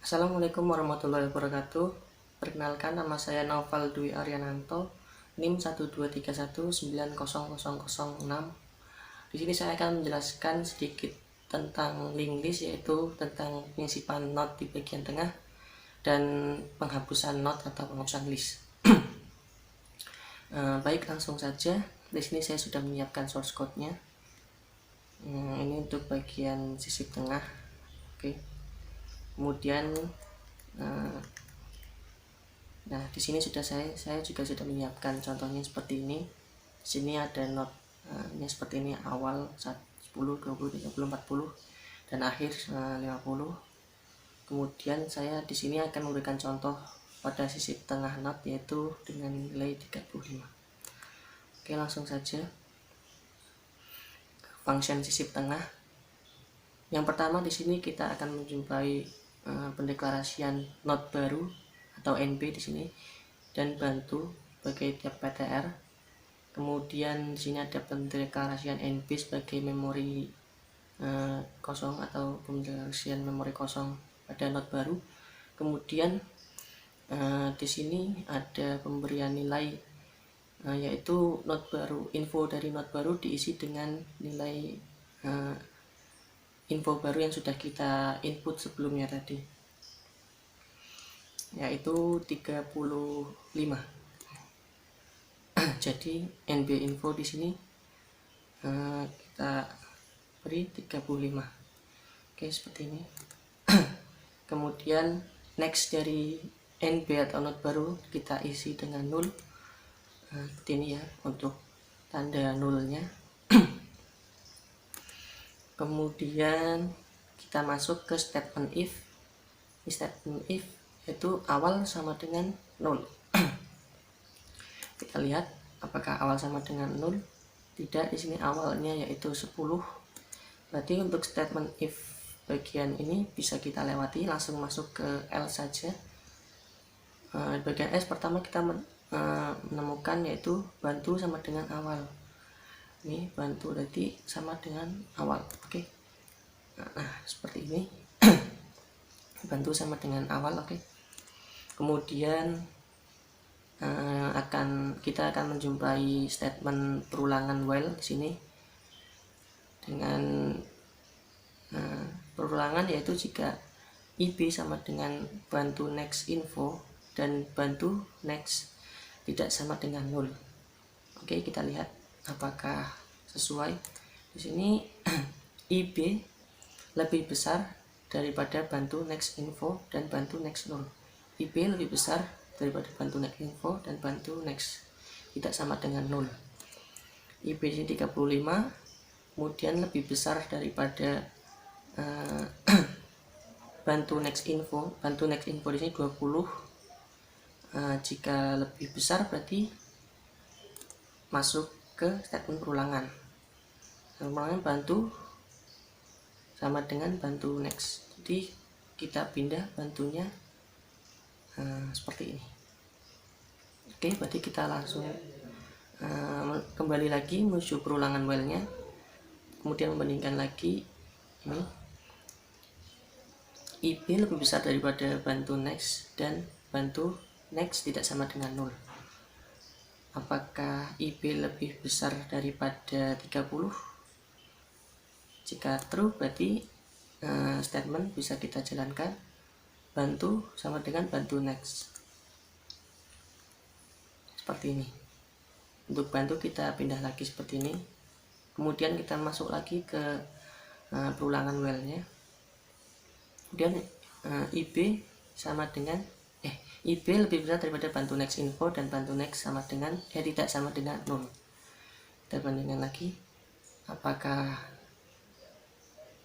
Assalamualaikum warahmatullahi wabarakatuh. Perkenalkan, nama saya Naufal Dwi Aryananto, NIM 123190006. Di sini saya akan menjelaskan sedikit tentang link list, yaitu tentang penyisipan not di bagian tengah dan penghapusan not atau penghapusan list. Baik, langsung saja. Di sini saya sudah menyiapkan source code-nya. Ini untuk bagian sisip tengah. Oke. Kemudian nah, di sini saya juga sudah menyiapkan contohnya seperti ini. Di sini ada not ini seperti ini, awal 10, 20, 30, 40 dan akhir 50. Kemudian saya di sini akan memberikan contoh pada sisi tengah not, yaitu dengan nilai 35. Oke, langsung saja function sisip tengah. Yang pertama, di sini kita akan menjumpai pendeklarasian not baru atau NB di sini dan bantu sebagai tiap PTR. Kemudian di sini ada pendeklarasian NB sebagai memori kosong atau pendeklarasian memori kosong pada not baru. Kemudian di sini ada pemberian nilai, yaitu not baru, info dari not baru diisi dengan nilai info baru yang sudah kita input sebelumnya tadi, yaitu 35. Jadi NB info di sini kita beri 35. Oke, seperti ini. Kemudian next dari NB atau not baru kita isi dengan 0. Seperti ini ya untuk tanda nolnya. Kemudian kita masuk ke statement if. Di statement if itu awal sama dengan 0. Kita lihat apakah awal sama dengan 0. Tidak, di sini awalnya yaitu 10. Berarti untuk statement if bagian ini bisa kita lewati, langsung masuk ke L saja. Bagian S pertama kita menemukan yaitu bantu sama dengan awal. Ini bantu berarti sama dengan awal. Oke. Nah, seperti ini. Bantu sama dengan awal. Oke. Kemudian kita akan menjumpai statement perulangan while di sini dengan perulangan, yaitu jika IB sama dengan bantu next info dan bantu next tidak sama dengan 0. Oke, kita lihat apakah sesuai. Di sini IB lebih besar daripada bantu next info dan bantu next 0. IB lebih besar daripada bantu next info dan bantu next tidak sama dengan 0. IB ini 35, kemudian lebih besar daripada bantu next info. Bantu next info di sini 20. Jika lebih besar berarti masuk ke statement perulangan. Perulangan bantu sama dengan bantu next. Jadi kita pindah bantunya seperti ini. Oke, berarti kita langsung kembali lagi menuju perulangan while-nya. Kemudian membandingkan lagi ini. IB lebih besar daripada bantu next dan bantu next tidak sama dengan 0. Apakah IB lebih besar daripada 30? Jika true berarti statement bisa kita jalankan, bantu sama dengan bantu next. Seperti ini. Untuk bantu kita pindah lagi seperti ini. Kemudian kita masuk lagi ke perulangan while-nya. Kemudian IB sama dengan IB lebih besar daripada bantu next info dan bantu next sama dengan tidak sama dengan 0. Kita bandingkan lagi apakah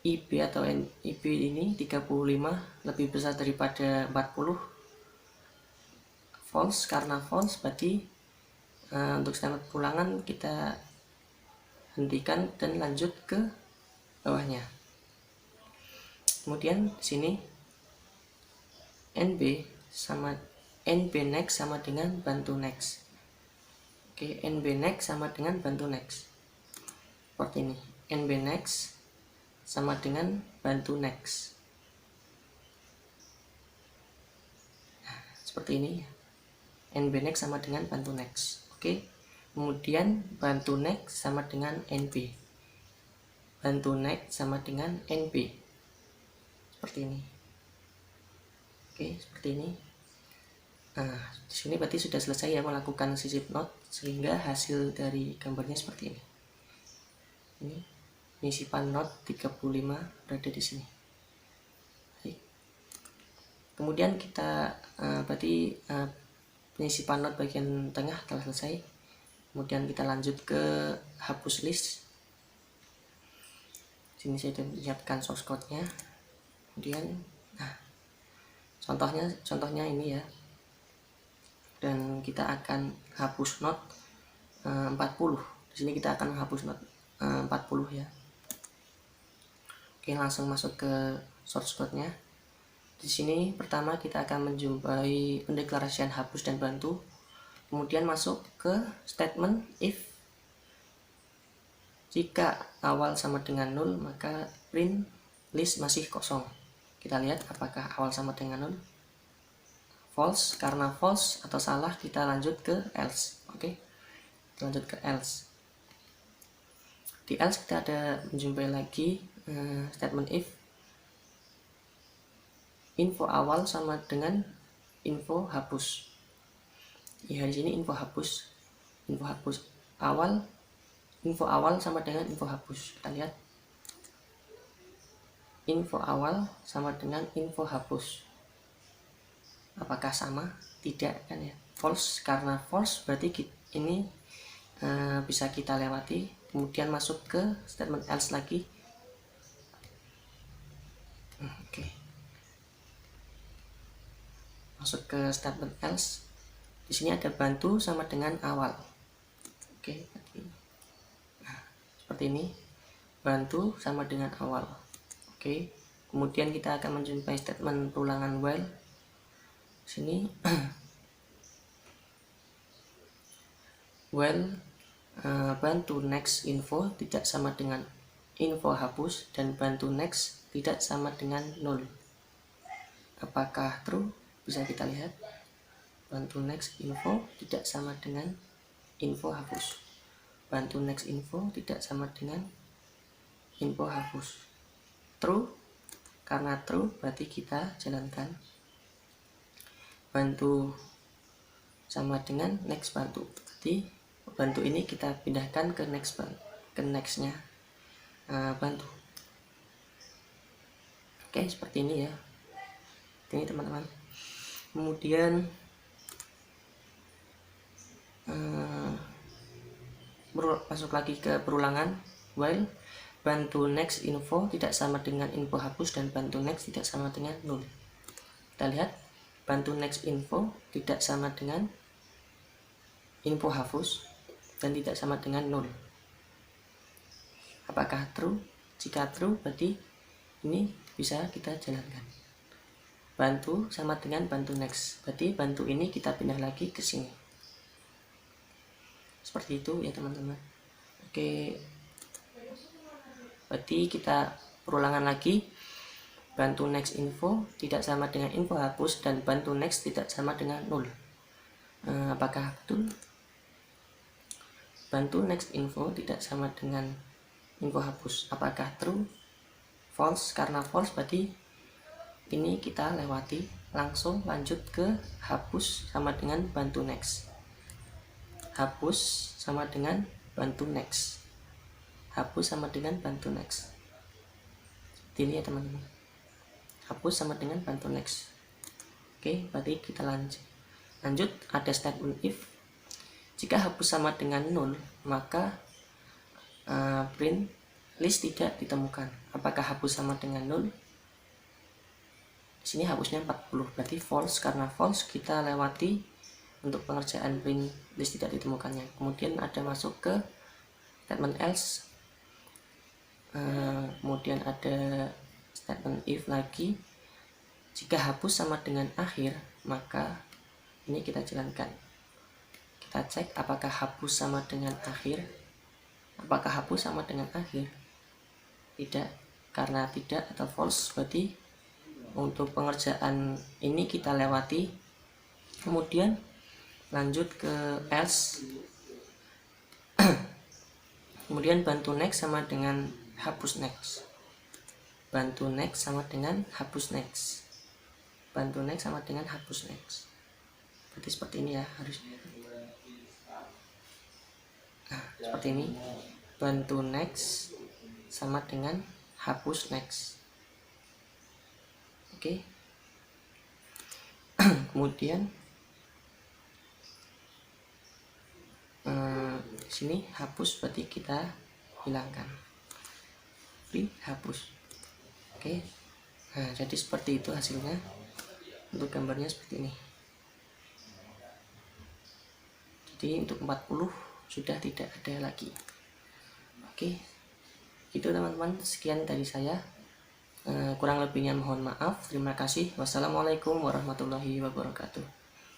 IB atau IB ini 35 lebih besar daripada 40. False, karena false berarti untuk statement perulangan kita hentikan dan lanjut ke bawahnya. Kemudian di sini NB next sama dengan bantu next. Oke, NB next sama dengan bantu next. Seperti ini. NB next sama dengan bantu next. seperti ini. NB next sama dengan bantu next. Oke. Kemudian bantu next sama dengan NB. Bantu next sama dengan NB. Seperti ini. Oke, seperti ini. Nah, di sini berarti sudah selesai ya melakukan sisip not, sehingga hasil dari gambarnya seperti ini. Ini penyisipan not 35 berada di sini. Kemudian kita berarti penyisipan not bagian tengah telah selesai. Kemudian kita lanjut ke hapus list. Sini saya sudah menyiapkan source code-nya. Kemudian contohnya ini ya. Dan kita akan hapus not 40. Di sini kita akan menghapus not 40 ya. Oke, langsung masuk ke source code-nya. Di sini pertama kita akan menjumpai pendeklarasian hapus dan bantu. Kemudian masuk ke statement if. Jika awal sama dengan 0, maka print list masih kosong. Kita lihat apakah awal sama dengan 0. False, karena false atau salah kita lanjut ke else. Oke, lanjut ke else. Di else kita ada menjumpai lagi statement if info awal sama dengan info hapus. Ya, di sini info hapus awal, info awal sama dengan info hapus. Kita lihat info awal sama dengan info hapus. Apakah sama? Tidak kan ya. False, karena false berarti ini bisa kita lewati. Kemudian masuk ke statement else lagi. Oke. Masuk ke statement else. Di sini ada bantu sama dengan awal. Oke. Nah, seperti ini. Bantu sama dengan awal. Oke. Kemudian kita akan menjumpai statement perulangan while. Sini while bantu next info tidak sama dengan info hapus dan bantu next tidak sama dengan 0. Apakah true? Bisa kita lihat. Bantu next info tidak sama dengan info hapus. Bantu next info tidak sama dengan info hapus. True. Karena true berarti kita jalankan. Bantu sama dengan next bantu. Jadi bantu ini kita pindahkan ke next bantu, ke nextnya bantu. Oke, seperti ini ya. Ini teman-teman. Kemudian masuk lagi ke perulangan while bantu next info tidak sama dengan info hapus dan bantu next tidak sama dengan 0. Kita lihat bantu next info tidak sama dengan info hapus dan tidak sama dengan 0. Apakah true? Jika true berarti ini bisa kita jalankan. Bantu sama dengan bantu next, berarti bantu ini kita pindah lagi ke sini. Seperti itu ya teman-teman. Oke, berarti kita perulangan lagi. Bantu next info tidak sama dengan info hapus dan bantu next tidak sama dengan 0. Apakah betul? Bantu next info tidak sama dengan info hapus. Apakah true? False, karena false berarti ini kita lewati. Langsung lanjut ke hapus sama dengan bantu next. Hapus sama dengan bantu next. Hapus sama dengan bantu next. Ini ya teman-teman. Hapus sama dengan bantu next. Oke, berarti kita lanjut ada statement if. Jika hapus sama dengan 0, maka print list tidak ditemukan. Apakah hapus sama dengan 0? Di sini hapusnya 40, berarti false. Karena false kita lewati untuk pengerjaan print list tidak ditemukannya. Kemudian ada masuk ke statement else. Kemudian ada statement if lagi. Jika hapus sama dengan akhir, maka ini kita jalankan. Kita cek apakah hapus sama dengan akhir. Apakah hapus sama dengan akhir? Tidak, karena tidak atau false berarti untuk pengerjaan ini kita lewati. Kemudian lanjut ke else. Kemudian bantu next sama dengan hapus next. Bantu next sama dengan hapus next. Bantu next sama dengan hapus next. Berarti seperti ini ya harusnya. Nah, seperti ini. Bantu next sama dengan hapus next. Oke. Kemudian di sini hapus berarti kita hilangkan. Dihapus. Oke. Nah, jadi seperti itu hasilnya. Untuk gambarnya seperti ini. Jadi untuk 40 sudah tidak ada lagi. Oke. Itu teman-teman, sekian dari saya. Kurang lebihnya mohon maaf. Terima kasih. Wassalamualaikum warahmatullahi wabarakatuh.